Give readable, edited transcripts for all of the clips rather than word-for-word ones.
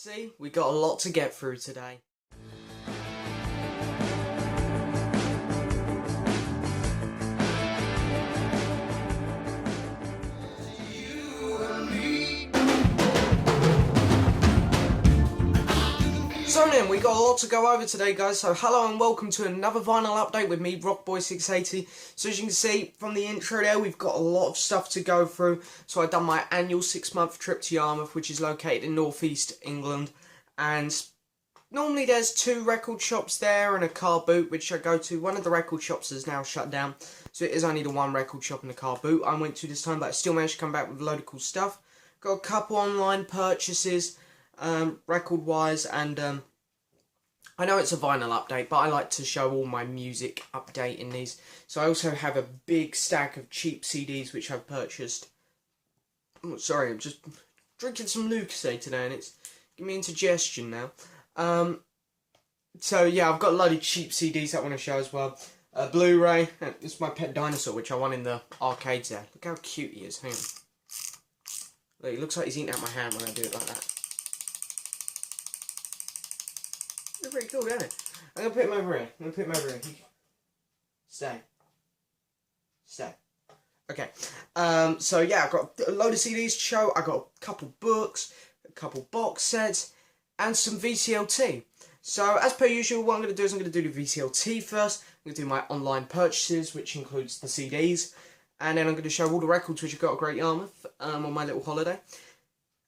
See, we got a lot to get through today. So then, we got a lot to go over today, guys, so hello and welcome to another vinyl update with me, Rockboy680. So as you can see from the intro there, we've got a lot of stuff to go through. So I've done my annual 6-month trip to Yarmouth, which is located in northeast England, and normally there's 2 record shops there and a car boot, which I go to. One of the record shops is now shut down, so it is only the one record shop and the car boot I went to this time, but I still managed to come back with a load of cool stuff. Got a couple online purchases, record-wise, and I know it's a vinyl update, but I like to show all my music update in these. So I also have a big stack of cheap CDs which I've purchased. Oh, sorry, I'm just drinking some Lucozade today and it's giving me indigestion now. So yeah, I've got a load of cheap CDs that I want to show as well. Blu-ray, this is my pet dinosaur which I won in the arcades there. Look how cute he is, hang on. Look, he looks like he's eating out my hand when I do it like that. They're pretty cool, don't it? I'm going to put him over here. Stay. Okay. So yeah, I've got a load of CDs to show. I got a couple books, a couple box sets, and some VCLT. So as per usual, what I'm going to do is I'm going to do the VCLT first. I'm going to do my online purchases, which includes the CDs. And then I'm going to show all the records which I got at Great Yarmouth on my little holiday.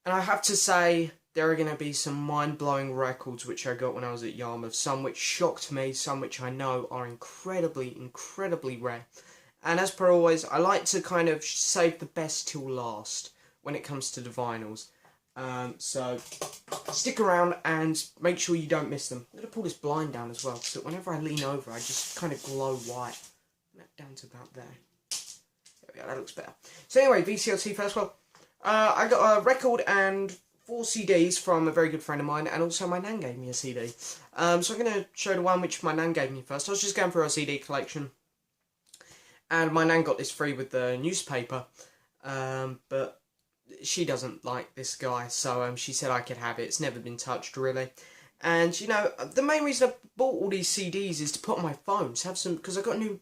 And I have to say, there are going to be some mind-blowing records which I got when I was at Yarmouth. Some which shocked me, some which I know are incredibly, incredibly rare. And as per always, I like to kind of save the best till last when it comes to the vinyls. So stick around and make sure you don't miss them. I'm going to pull this blind down as well, so that whenever I lean over, I just kind of glow white. Down to about there. There we go, that looks better. So anyway, VCLT first. Well, I got a record and 4 CDs from a very good friend of mine, and also my nan gave me a CD. So I'm going to show the one which my nan gave me first. I was just going through her CD collection, and my nan got this free with the newspaper, but she doesn't like this guy, so she said I could have it. It's never been touched, really. And, you know, the main reason I bought all these CDs is to put on my phone, to have some, because I got a new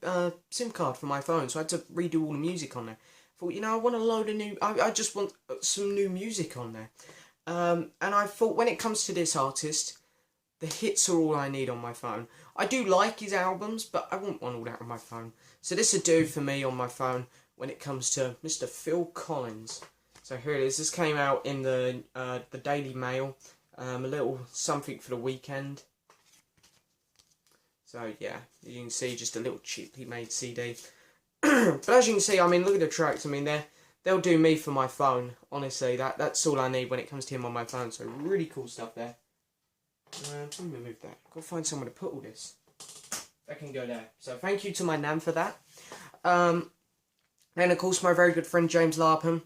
SIM card for my phone, so I had to redo all the music on there. I thought, you know, I want a load of new, I just want some new music on there. And I thought, when it comes to this artist, the hits are all I need on my phone. I do like his albums, but I wouldn't want all that on my phone. So this would do for me on my phone when it comes to Mr. Phil Collins. So here it is. This came out in the Daily Mail. A little something for the weekend. So yeah, you can see just a little cheaply made CD. But as you can see, I mean, look at the tracks. I mean, they'll do me for my phone. Honestly, that's all I need when it comes to him on my phone. So really cool stuff there. Let me move that. I've got to find somewhere to put all this. That can go there. So thank you to my nan for that. Then of course my very good friend James Laubhan.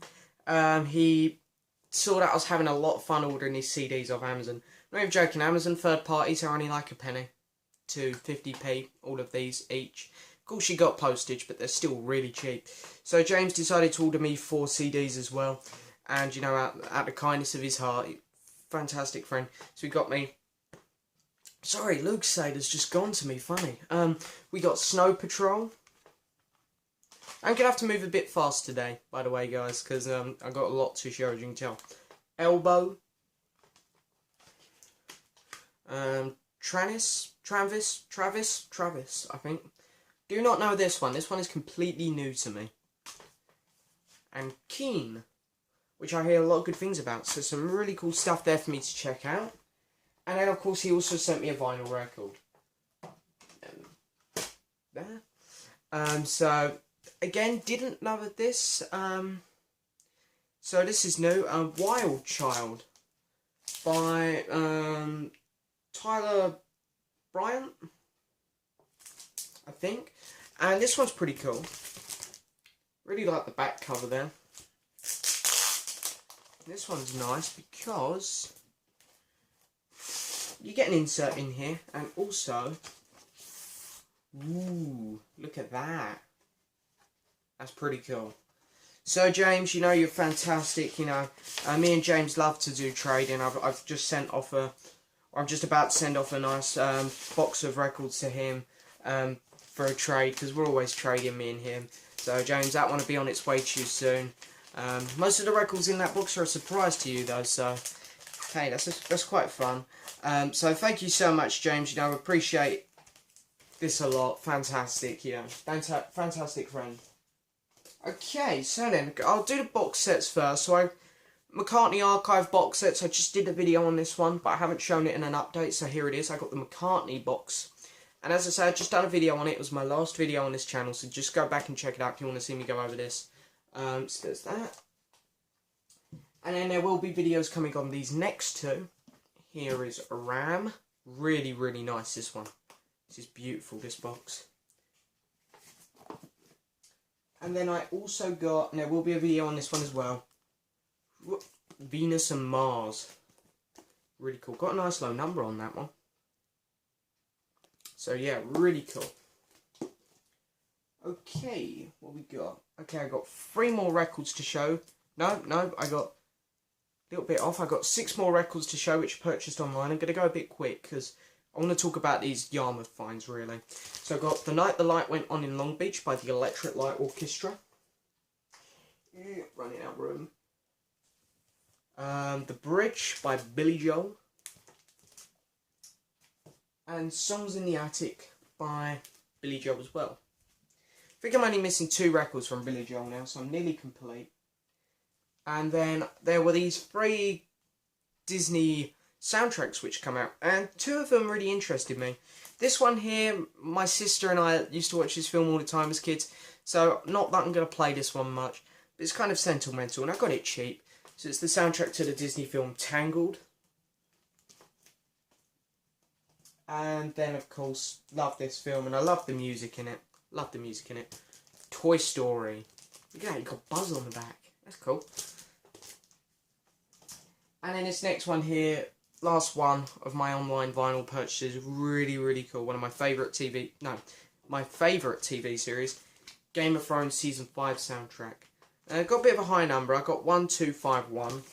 He saw that I was having a lot of fun ordering these CDs off Amazon. Not even joking, Amazon third parties are only like a penny to 50p, all of these each. Of course you got postage, but they're still really cheap. So James decided to order me 4 CDs as well. And, you know, out the kindness of his heart, fantastic friend. So he got me... Sorry, Lucozade has just gone to me, funny. We got Snow Patrol. I'm going to have to move a bit fast today, by the way, guys, because I've got a lot to show, as you can tell. Elbow. Travis, I think. Do not know this one. This one is completely new to me. And Keen, which I hear a lot of good things about. So some really cool stuff there for me to check out. And then, of course, he also sent me a vinyl record. There. So... Again, didn't know of this. So this is new. Wild Child by Tyler Bryant, I think. And this one's pretty cool. Really like the back cover there. This one's nice because you get an insert in here, and also, ooh, look at that. That's pretty cool. So James, you know, you're fantastic. You know, me and James love to do trading. I've just sent off I'm just about to send off a nice box of records to him for a trade, because we're always trading, me and him. So James, that one will be on its way to you soon. Most of the records in that box are a surprise to you though, so hey, that's quite fun. So thank you so much, James. You know, I appreciate this a lot. Fantastic, you know, fantastic friend. Okay, so then I'll do the box sets first. So McCartney Archive box sets. I just did a video on this one, but I haven't shown it in an update. So here it is. I got the McCartney box, and as I said, I've just done a video on it. It was my last video on this channel, so just go back and check it out if you want to see me go over this. So there's that. And then there will be videos coming on these next two. Here is Ram. Really, really nice, this one. This is beautiful, this box. And then I also got, and there will be a video on this one as well, Venus and Mars. Really cool. Got a nice low number on that one. So yeah, really cool. Okay, what we got? Okay, I got 3 more records to show. No, I got a little bit off. I got 6 more records to show, which I purchased online. I'm going to go a bit quick because I want to talk about these Yarmouth finds, really. So I got The Night the Light Went On in Long Beach by the Electric Light Orchestra. Running out of room. The Bridge by Billy Joel. And Songs in the Attic by Billy Joel as well. I think I'm only missing 2 records from Billy Joel now, so I'm nearly complete. And then there were these 3 Disney soundtracks which come out, and 2 of them really interested me. This one here, my sister and I used to watch this film all the time as kids, so not that I'm going to play this one much, but it's kind of sentimental, and I got it cheap. So it's the soundtrack to the Disney film Tangled. And then, of course, love this film, and I love the music in it. Love the music in it. Toy Story. Look at that, you got Buzz on the back. That's cool. And then this next one here, last one of my online vinyl purchases, really, really cool. One of my favourite my favourite TV series, Game of Thrones Season 5 soundtrack. Got a bit of a high number. I got 1251.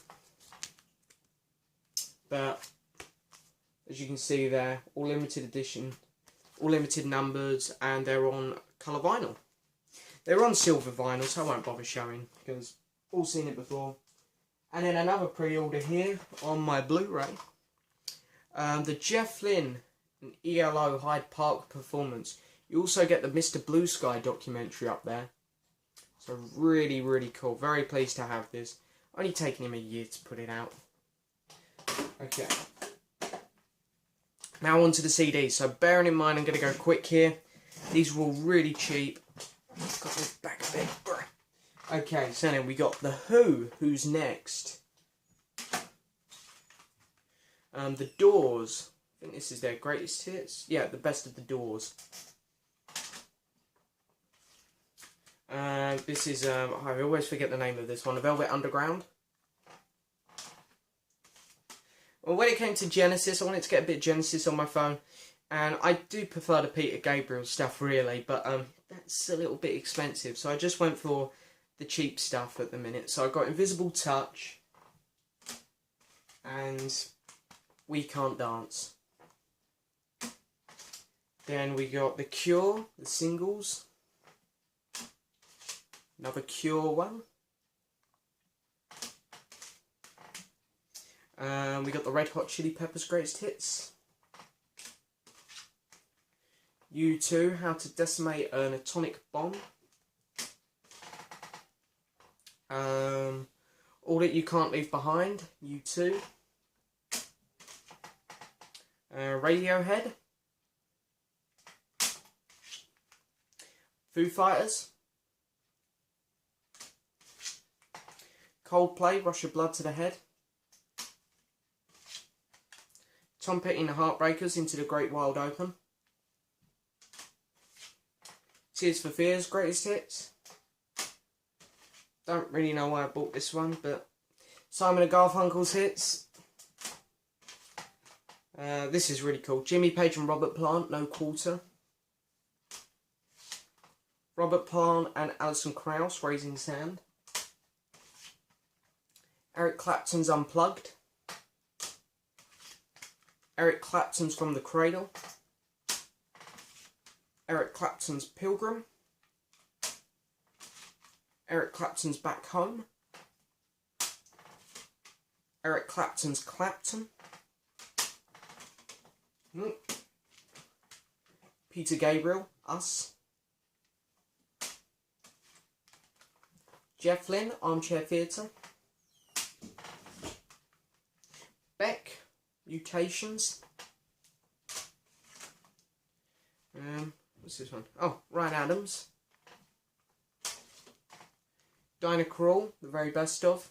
But as you can see there, all limited edition, all limited numbers, and they're on colour vinyl. They're on silver vinyl, so I won't bother showing because all seen it before. And then another pre-order here on my Blu-ray. The Jeff Lynne and ELO Hyde Park performance. You also get the Mr. Blue Sky documentary up there. So really, really cool. Very pleased to have this. Only taking him a year to put it out. Okay. Now on to the CDs. So bearing in mind I'm going to go quick here. These were all really cheap. Got this back a bit. Okay, so then we got The Who, Who's Next? The Doors. I think this is their greatest hits. Yeah, the best of the Doors. This is, I always forget the name of this one, Velvet Underground. Well, when it came to Genesis, I wanted to get a bit of Genesis on my phone. And I do prefer the Peter Gabriel stuff, really, but that's a little bit expensive. So I just went for the cheap stuff at the minute. So I got Invisible Touch and We Can't Dance. Then we got The Cure, the singles. Another Cure one. We got the Red Hot Chili Peppers Greatest Hits. U2, How to Decimate an Atomic Bomb. All That You Can't Leave Behind, U2. Radiohead. Foo Fighters. Coldplay, Rush Your Blood to the Head. Tom Petty and the Heartbreakers, Into the Great Wide Open. Tears for Fears, Greatest Hits. Don't really know why I bought this one, but Simon and Garfunkel's hits. This is really cool. Jimmy Page and Robert Plant, No Quarter. Robert Plant and Alison Krauss, Raising Sand. Eric Clapton's Unplugged, Eric Clapton's From the Cradle, Eric Clapton's Pilgrim, Eric Clapton's Back Home, Eric Clapton's Clapton, Peter Gabriel, Us, Jeff Lynne, Armchair Theatre, Beck, Mutations, what's this one? Oh, Ryan Adams, Dinah Krall, The Very Best Of.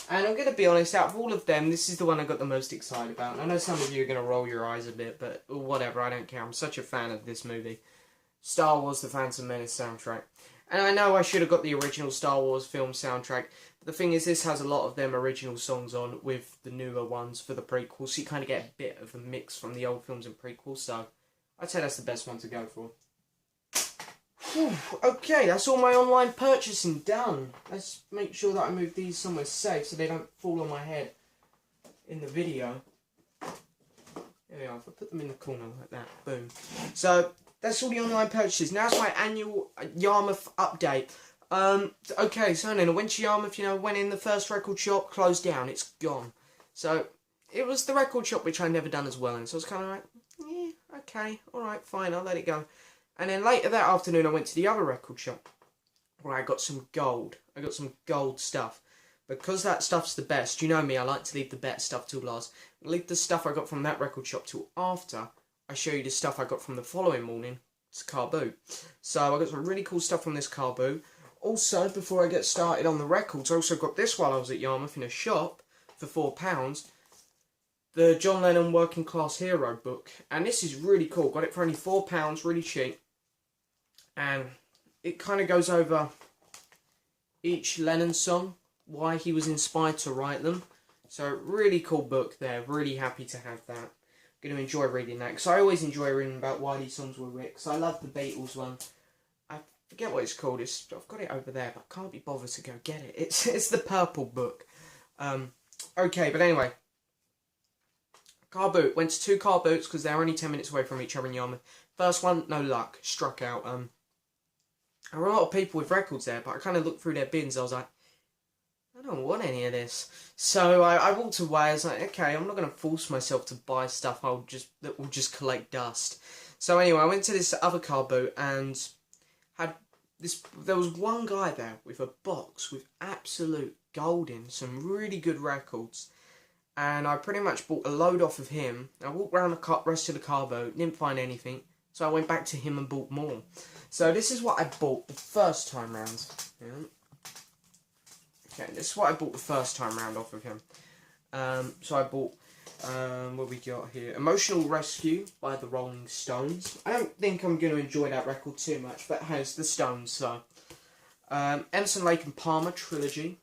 And I'm going to be honest, out of all of them, this is the one I got the most excited about. And I know some of you are going to roll your eyes a bit, but whatever, I don't care. I'm such a fan of this movie. Star Wars The Phantom Menace soundtrack. And I know I should have got the original Star Wars film soundtrack, but the thing is, this has a lot of them original songs on with the newer ones for the prequels, so you kind of get a bit of a mix from the old films and prequels, so I'd say that's the best one to go for. Whew, okay, that's all my online purchasing done. Let's make sure that I move these somewhere safe so they don't fall on my head in the video. There we are, if I put them in the corner like that, boom. So, that's all the online purchases. Now it's my annual Yarmouth update. Okay, so then I went to Yarmouth, went in the first record shop, closed down, it's gone. So, it was the record shop which I'd never done as well, and so I was kind of like, yeah, okay, alright, fine, I'll let it go. And then later that afternoon I went to the other record shop where I got some gold. I got some gold stuff. Because that stuff's the best, you know me, I like to leave the better stuff till last. Leave the stuff I got from that record shop till after I show you the stuff I got from the following morning. It's a car boot. So I got some really cool stuff from this car boot. Also, before I get started on the records, I also got this while I was at Yarmouth in a shop for £4. The John Lennon Working Class Hero book. And this is really cool. Got it for only £4, really cheap. And it kind of goes over each Lennon song, why he was inspired to write them. So, really cool book there. Really happy to have that. Going to enjoy reading that, because I always enjoy reading about why these songs were written. Because I love the Beatles one. I forget what it's called. I've got it over there, but I can't be bothered to go get it. It's the purple book. Okay, but anyway. Car boot. Went to 2 car boots, because they're only 10 minutes away from each other in Yarmouth. First one, no luck. Struck out. There were a lot of people with records there, but I kind of looked through their bins. I was like, I don't want any of this. So I walked away. I was like, okay, I'm not going to force myself to buy stuff that will just collect dust. So anyway, I went to this other car boot and there was one guy there with a box with absolute gold in, some really good records. And I pretty much bought a load off of him. I walked around the rest of the car boat, didn't find anything. So I went back to him and bought more. So this is what I bought the first time round. Yeah. Okay, this is what I bought the first time round off of him. So I bought, what we got here? Emotional Rescue by the Rolling Stones. I don't think I'm going to enjoy that record too much, but it has the Stones, so. Emerson, Lake and Palmer Trilogy.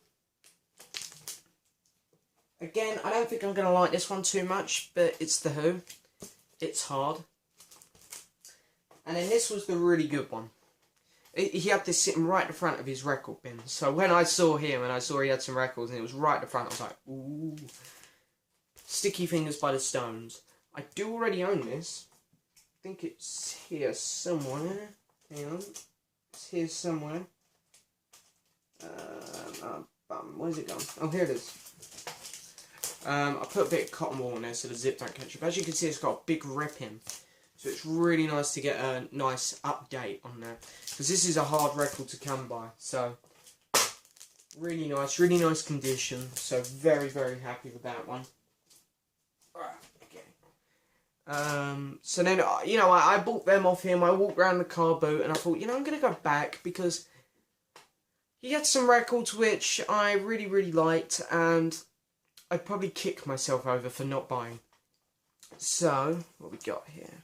Again, I don't think I'm going to like this one too much, but it's The Who. It's hard. And then this was the really good one. He had this sitting right in the front of his record bin. So when I saw him and I saw he had some records and it was right at the front, I was like, ooh. Sticky Fingers by the Stones. I do already own this. I think it's here somewhere. Hang on. It's here somewhere. Where's it gone? Oh, here it is. I put a bit of cotton wool in there so the zip don't catch up. As you can see, it's got a big rip in. So it's really nice to get a nice update on there. Because this is a hard record to come by. So, really nice condition. So, very, very happy with that one. Alright, okay. So then, I bought them off him. I walked around the car boot and I thought, I'm going to go back because he had some records which I really, really liked. And I'd probably kick myself over for not buying. So, what we got here?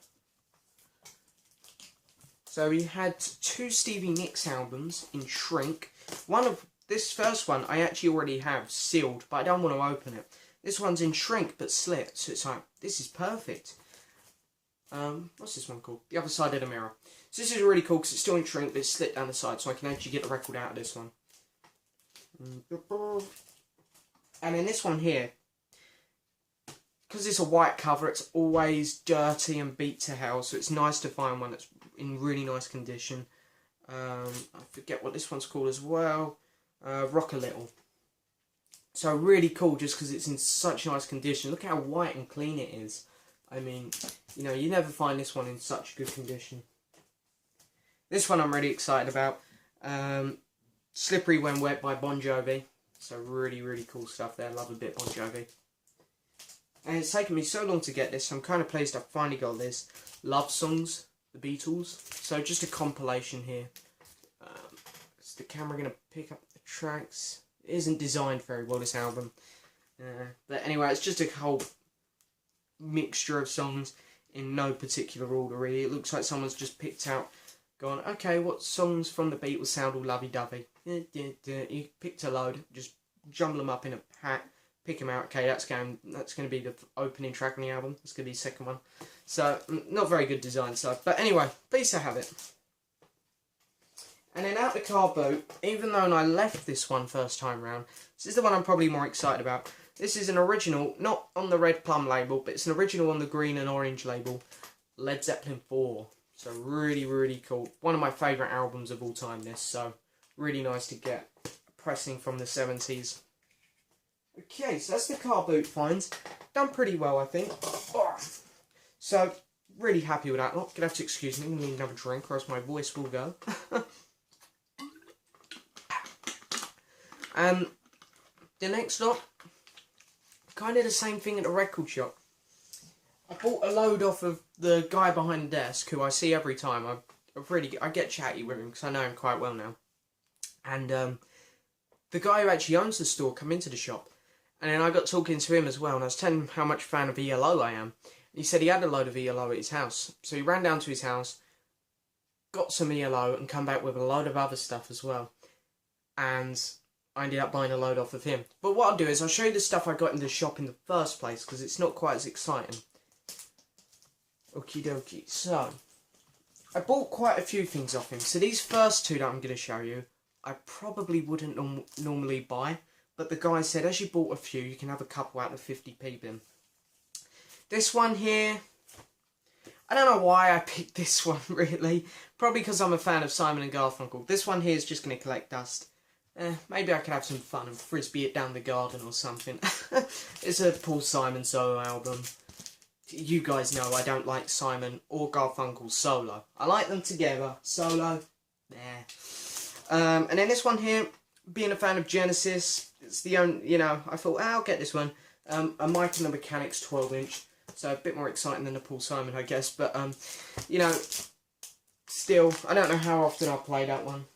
So we had 2 Stevie Nicks albums in shrink. This first one I actually already have sealed, but I don't want to open it. This one's in shrink but slit, so it's like, this is perfect. What's this one called? The Other Side of the Mirror. So this is really cool because it's still in shrink but it's slit down the side, so I can actually get the record out of this one. And in this one here, because it's a white cover, it's always dirty and beat to hell, so it's nice to find one that's in really nice condition. I forget what this one's called as well. Rock a Little. So really cool just because it's in such nice condition. Look how white and clean it is. I mean, you know, you never find this one in such good condition. This one I'm really excited about. Slippery When Wet by Bon Jovi. So really, really cool stuff there. Love a bit Bon Jovi. And it's taken me so long to get this. I'm kind of pleased I finally got this. Love Songs, the Beatles. So just a compilation here. Is the camera going to pick up the tracks? It isn't designed very well, this album. But anyway, it's just a whole mixture of songs in no particular order really. It looks like someone's just picked out, gone, okay, what songs from the Beatles sound all lovey-dovey? You picked a load, just jumble them up in a hat, pick them out. Okay, that's going to be the opening track on the album. That's going to be the second one. So, not very good design stuff. But anyway, pleased to have it. And then out the car boot, even though I left this one first time round, this is the one I'm probably more excited about. This is an original, not on the red plum label, but it's an original on the green and orange label. Led Zeppelin 4. So really, really cool. One of my favourite albums of all time, this. So really nice to get. Pressing from the 70s. Okay, so that's the car boot finds. Done pretty well, I think. Oh. So, really happy with that. Oh, gonna have to excuse me. I'm gonna need another drink or else my voice will go. The next lot, kind of the same thing at the record shop. I bought a load off of the guy behind the desk, who I see every time. I get chatty with him because I know him quite well now. And the guy who actually owns the store come into the shop, and then I got talking to him as well, and I was telling him how much fan of ELO I am. He said he had a load of ELO at his house, so he ran down to his house, got some ELO, and come back with a load of other stuff as well. And I ended up buying a load off of him. But what I'll do is I'll show you the stuff I got in the shop in the first place, because it's not quite as exciting. Okie dokie. So, I bought quite a few things off him. So these first two that I'm going to show you, I probably wouldn't normally buy. But the guy said, as you bought a few, you can have a couple out of the 50p bin. This one here, I don't know why I picked this one, really. Probably because I'm a fan of Simon and Garfunkel. This one here is just going to collect dust. Maybe I could have some fun and frisbee it down the garden or something. It's a Paul Simon solo album. You guys know I don't like Simon or Garfunkel solo. I like them together. Solo, nah. And then this one here, being a fan of Genesis, it's the only, you know, I thought, I'll get this one. A Mike and the Mechanics 12-inch. So a bit more exciting than the Paul Simon, I guess. But, you know, still, I don't know how often I'll play that one.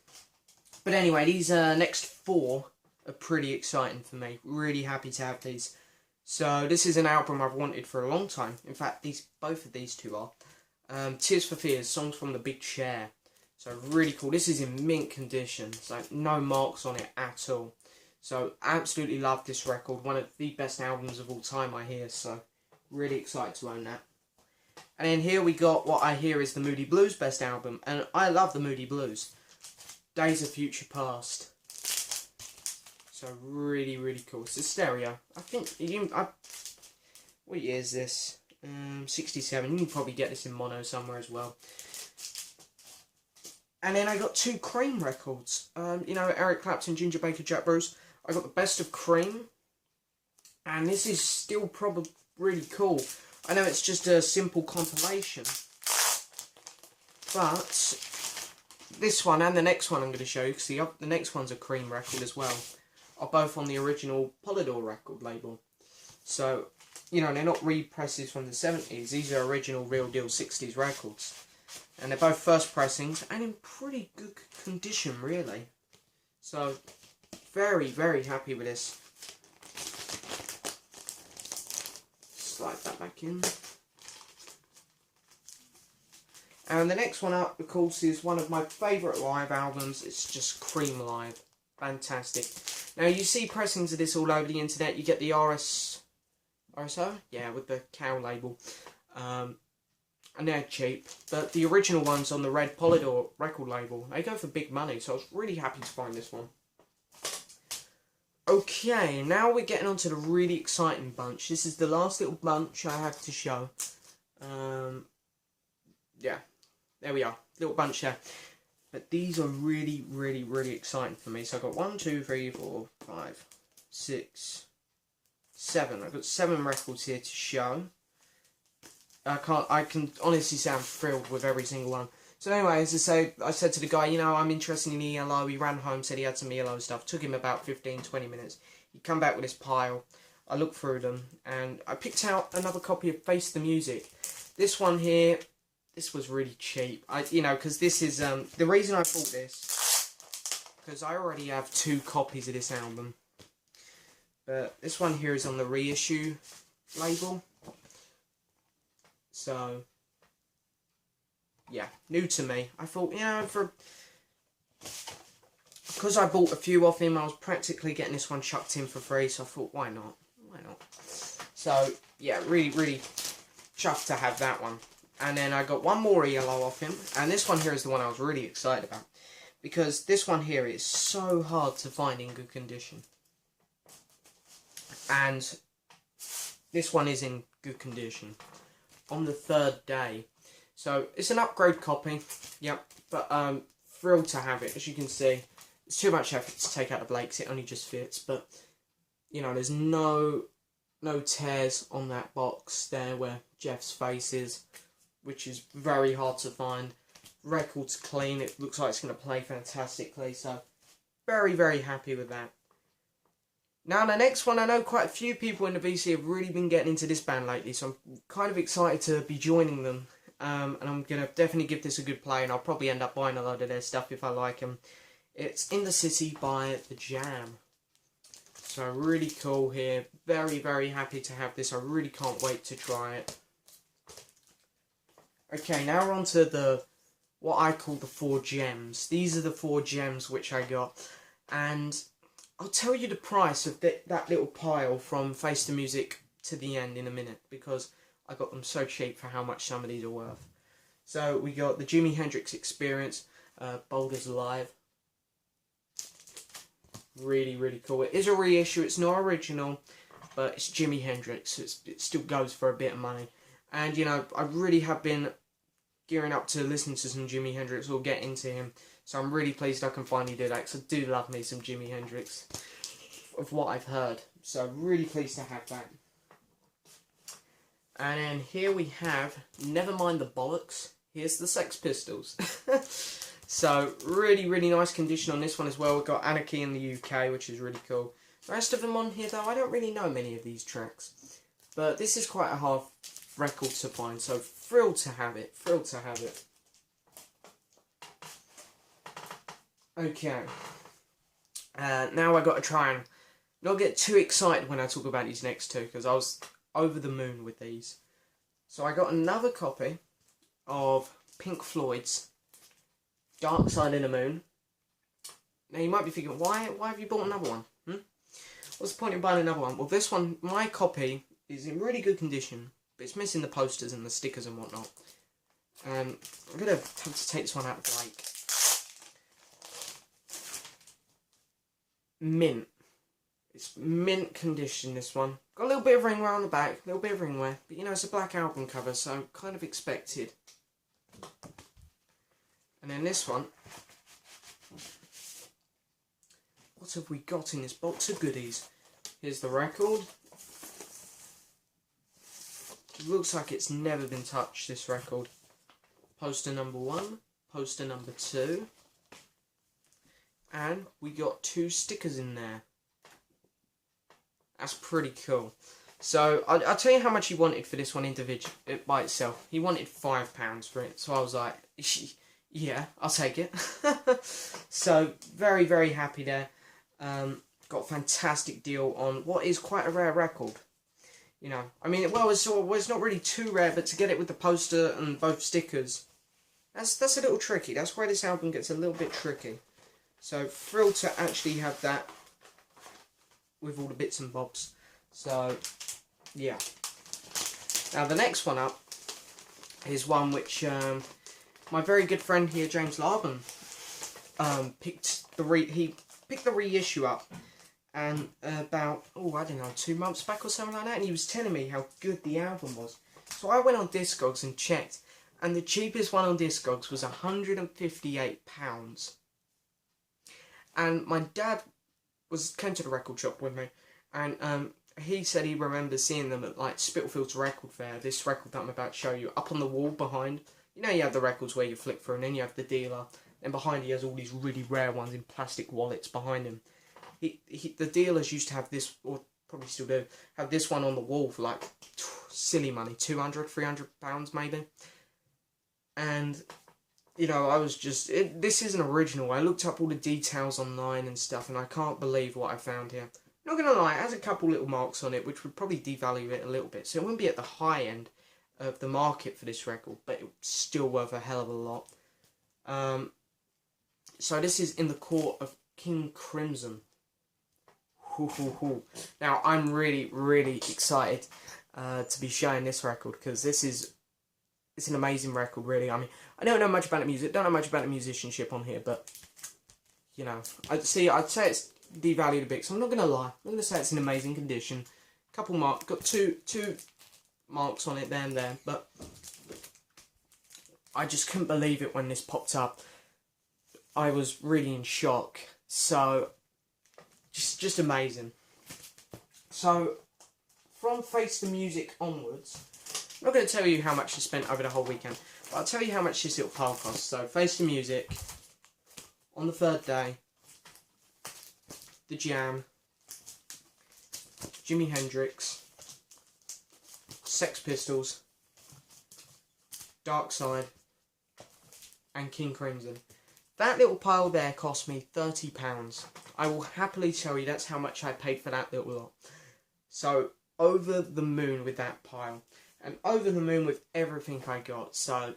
But anyway, these next four are pretty exciting for me. Really happy to have these. So this is an album I've wanted for a long time. In fact, both of these two are. Tears for Fears, songs from the Big Chair. So really cool. This is in mint condition. So no marks on it at all. So absolutely love this record. One of the best albums of all time, I hear. So really excited to own that. And then here we got what I hear is the Moody Blues best album. And I love the Moody Blues. Days of Future Past. So really, really cool. It's a stereo. I think, what year is this? 67. You can probably get this in mono somewhere as well. And then I got two Cream records. You know, Eric Clapton, Ginger Baker, Jack Bruce. I got the Best of Cream. And this is still probably really cool. I know it's just a simple compilation. But this one and the next one I'm going to show you, because the next one's a Cream record as well, are both on the original Polydor record label. So, you know, they're not represses from the 70s. These are original real deal 60s records. And they're both first pressings and in pretty good condition, really. So, very, very happy with this. Slide that back in. And the next one up, of course, is one of my favourite live albums. It's just Cream Live. Fantastic. Now, you see pressings of this all over the internet. You get the RSO? Yeah, with the cow label. And they're cheap. But the original ones on the red Polydor record label, they go for big money. So I was really happy to find this one. Okay, now we're getting on to the really exciting bunch. This is the last little bunch I have to show. Yeah, there we are. Little bunch there. But these are really, really, really exciting for me. So I've got 1, 2, 3, 4, 5, 6, 7. I've got 7 records here to show. I can honestly say I'm thrilled with every single one. So anyway, as I said to the guy, you know, I'm interested in ELO. He ran home, said he had some ELO stuff. Took him about 15-20 minutes. He come back with this pile. I looked through them, and I picked out another copy of Face the Music. This one here, this was really cheap. Because this is, the reason I bought this, because I already have 2 copies of this album. But this one here is on the reissue label. So, yeah, new to me. I thought, because I bought a few off him, I was practically getting this one chucked in for free, so I thought, why not? Why not? So, yeah, really, really chuffed to have that one. And then I got one more ELO off him, and this one here is the one I was really excited about, because this one here is so hard to find in good condition. And this one is in good condition on the 3rd day. So it's an upgrade copy, yep, but thrilled to have it. As you can see, it's too much effort to take out the Blakes, it only just fits, but you know, there's no tears on that box there where Jeff's face is, which is very hard to find. Record's clean, it looks like it's going to play fantastically, so very, very happy with that. Now the next one, I know quite a few people in the VC have really been getting into this band lately, so I'm kind of excited to be joining them. And I'm going to definitely give this a good play, and I'll probably end up buying a load of their stuff if I like them. It's In the City by The Jam. So really cool here. Very, very happy to have this. I really can't wait to try it. Okay, now we're on to what I call the 4 gems. These are the 4 gems which I got. And I'll tell you the price of that little pile from Face the Music to the end in a minute, because I got them so cheap for how much some of these are worth. So we got the Jimi Hendrix Experience, Boulders Live. Really, really cool. It is a reissue, it's not original, but it's Jimi Hendrix, so it still goes for a bit of money. And you know, I really have been gearing up to listen to some Jimi Hendrix or get into him. So I'm really pleased I can finally do that, because I do love me some Jimi Hendrix, of what I've heard. So really pleased to have that. And then here we have Never Mind the Bollocks. Here's the Sex Pistols. So really, really nice condition on this one as well. We've got Anarchy in the UK, which is really cool. The rest of them on here though, I don't really know many of these tracks. But this is quite a hard record to find, so thrilled to have it. Thrilled to have it. Okay. Now I've got to try and not get too excited when I talk about these next 2, because I was over the moon with these. So I got another copy of Pink Floyd's Dark Side of the Moon. Now you might be thinking, why have you bought another one? What's the point in buying another one? Well, this one, my copy, is in really good condition, but it's missing the posters and the stickers and whatnot. I'm going to have to take this one out of Blake. Mint. It's mint condition, this one. Got a little bit of ringwear on the back, a little bit of ringwear, but you know, it's a black album cover, so kind of expected. And then this one. What have we got in this box of goodies? Here's the record. It looks like it's never been touched, this record. Poster number 1, poster number 2. And we got 2 stickers in there. That's pretty cool. So, I'll tell you how much he wanted for this one individually, by itself. He wanted £5 for it, so I was like, yeah, I'll take it. So, very, very happy there. Got a fantastic deal on what is quite a rare record. You know, I mean, well, it's not really too rare, but to get it with the poster and both stickers, that's a little tricky. That's where this album gets a little bit tricky. So, thrilled to actually have that with all the bits and bobs. So, yeah. Now, the next one up is one which my very good friend here, James Laubhan, picked the reissue up. and about, I don't know, 2 months back or something like that, and he was telling me how good the album was. So I went on Discogs and checked, and the cheapest one on Discogs was £158. And my dad came to the record shop with me, and he said he remembers seeing them at like Spitalfield's record fair. This record that I'm about to show you, up on the wall behind. You know, you have the records where you flick through, and then you have the dealer. And behind he has all these really rare ones in plastic wallets behind him. The dealers used to have this, or probably still do, have this one on the wall for like silly money, £200, £300 maybe. And you know, I was just, this isn't original. I looked up all the details online and stuff, and I can't believe what I found here. Not gonna lie, it has a couple little marks on it, which would probably devalue it a little bit. So it wouldn't be at the high end of the market for this record, but it's still worth a hell of a lot. So this is In the Court of King Crimson. Now, I'm really, really excited to be showing this record, because it's an amazing record, really. I mean, I don't know much about the music, don't know much about the musicianship on here, but, you know, I'd say it's devalued a bit, so I'm not going to lie. I'm going to say it's in amazing condition. Couple marks, got two marks on it there and there, but I just couldn't believe it when this popped up. I was really in shock, so just amazing. So, from Face the Music onwards, I'm not going to tell you how much I spent over the whole weekend, but I'll tell you how much this little pile costs. So, Face the Music, on the third day, The Jam, Jimi Hendrix, Sex Pistols, Dark Side, and King Crimson. That little pile there cost me £30. I will happily tell you that's how much I paid for that little lot. So, over the moon with that pile. And over the moon with everything I got. So,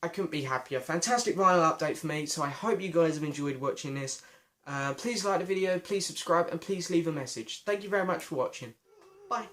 I couldn't be happier. Fantastic vinyl update for me. So, I hope you guys have enjoyed watching this. Please like the video, please subscribe, and please leave a message. Thank you very much for watching. Bye.